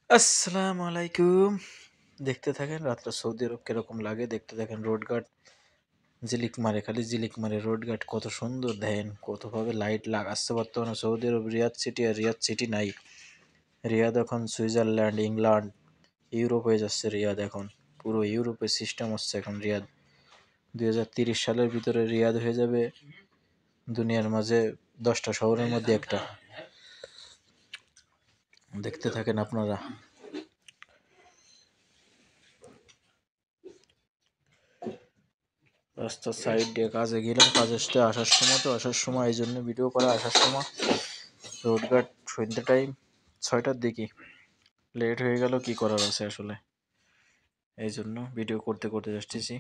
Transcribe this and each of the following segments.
আসসালামু আলাইকুম। দেখতে থাকেন রাতটা সৌদি আরব কিরকম লাগে, দেখতে থাকেন। রোড গার্ড ঝিলিক মারে, খালি ঝিলিক মারে। রোড গার্ড কত সুন্দর দেন, কতভাবে লাইট লাগাচ্ছে বর্তমানে সৌদি আরব। রিয়াদ সিটি আর রিয়াদ সিটি নাই। রিয়াদ এখন সুইজারল্যান্ড, ইংল্যান্ড, ইউরোপ হয়ে যাচ্ছে রিয়াদ এখন। পুরো ইউরোপের সিস্টেম হচ্ছে এখন রিয়াদ। 2030 সালের ভিতরে রিয়াদ হয়ে যাবে দুনিয়ার মাঝে 10টা শহরের মধ্যে একটা। দেখতে থাকেন আপনারা। রাস্তার সাইড দিয়ে কাজে গেলাম, কাজে আসার সময় এই জন্য ভিডিও করা। আসার সময় রোড গার্ড সন্ধ্যে টাইম 6টার দিকে লেট হয়ে গেল, কি করার আছে আসলে। এই জন্য ভিডিও করতে করতে যাচ্ছি।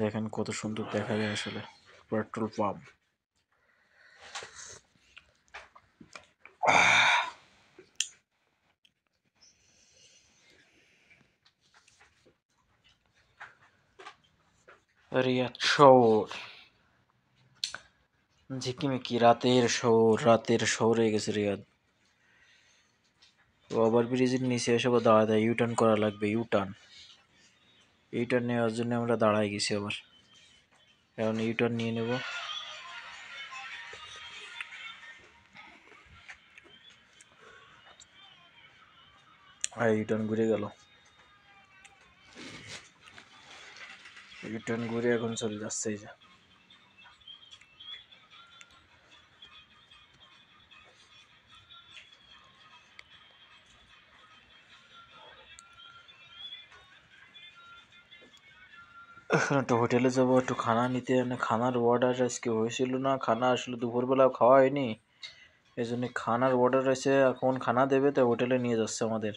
দেখেন কত সুন্দর দেখা যায় আসলে পেট্রোল পাম্প। রিয়াদ শহর ঝিকিমিকি রাতের শহর হয়ে গেছে রিয়াদ। ওভার ব্রিজের নিচে এসে আবার দাঁড়ায় ইউটার্ন করা লাগবে। ইউটার্ন নেওয়ার জন্য আমরা দাঁড়ায় গেছি আবার। এখন ইউটার্ন নিয়ে নেব। আর ইউটার্ন ঘুরে গেল। ইউটার্ন ঘুরে এখন চলে যাচ্ছে এই যে। এখন একটু হোটেলে যাবো, একটু খানা নিতে। খানার অর্ডার আজকে হয়েছিল না, খানা আসলে দুপুরবেলা খাওয়া হয়নি। এই জন্য খানার অর্ডার আছে, এখন খানা দেবে তাই হোটেলে নিয়ে যাচ্ছে আমাদের।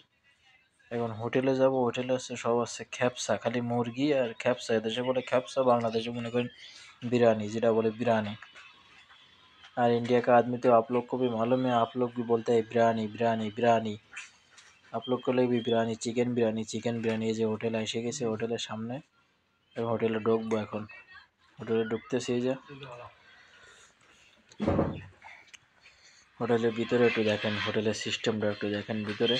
এখন হোটেলে যাব, হোটেলে আছে সব আছে খ্যাপসা, খালি মুরগি আর খ্যাপসা। এদেশে বলে খ্যাপসা, বাংলাদেশে মনে করেন बिरयानी, যেটা বলে बिरयानी। আর इंडिया का आदमी तो आप लोग को भी मालूम है, आप लोग भी बोलते हैं बिरयानी बिरयानी बिरयानी। आप लोग को लिए भी बिरयानी, চিকেন বিরিয়ানি। এই যে হোটেলে এসে গেছে, হোটেলের সামনে। এবং হোটেলে ঢুকবো এখন। হোটেলে ঢুকতেছি এই যে। হোটেলের ভিতরে একটু দেখেন, হোটেলের সিস্টেমটা একটু দেখেন ভিতরে।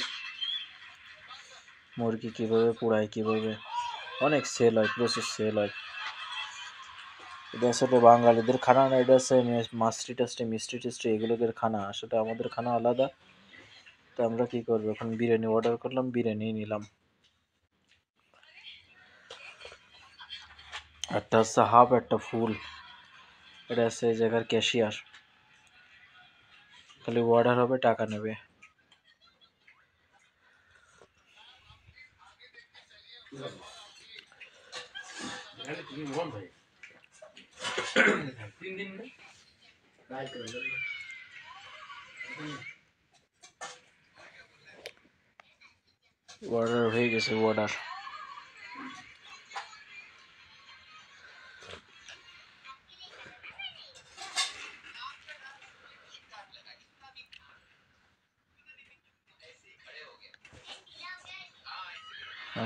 মুরগি কীভাবে পোড়ায়, কীভাবে অনেক সেল হয়, প্রচুর সেল হয়। এটা আসলে বাঙালিদের খানা না, এটা হচ্ছে মিষ্টি টিষ্টি এগুলোদের খানা। আসলে আমাদের খানা আলাদা। তো আমরা কি করবো, এখন বিরিয়ানি অর্ডার করলাম, বিরিয়ানি নিলাম। একটা হচ্ছে হাফ, একটা ফুল। এটা হচ্ছে এই জায়গার ক্যাশিয়ার, খালি অর্ডার হবে, টাকা নেবে। অর্ডার হয়ে গেছে, অর্ডার।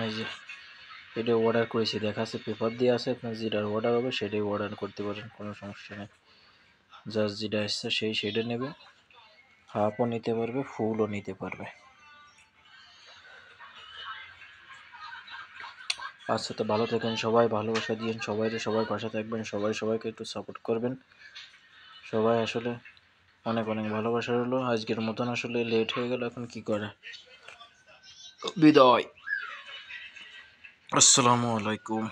এই যে এটা অর্ডার করেছি, দেখা আছে পেপার দিয়ে আছে। আপনার যেটার অর্ডার হবে সেটাই অর্ডার করতে পারেন, কোনো সমস্যা নেই। জাস্ট যেটা আসছে সেটা নেবে। হাফও নিতে পারবে, ফুলও নিতে পারবে। আচ্ছা, তো ভালো থাকেন সবাই, ভালোবাসা দিয়েন সবার পাশে থাকবেন, সবাইকে একটু সাপোর্ট করবেন। সবাই আসলে অনেক অনেক ভালোবাসা হলো। আজকের মতন আসলে লেট হয়ে গেল, এখন কি করে, বিদায়। আসসালামু আলাইকুম।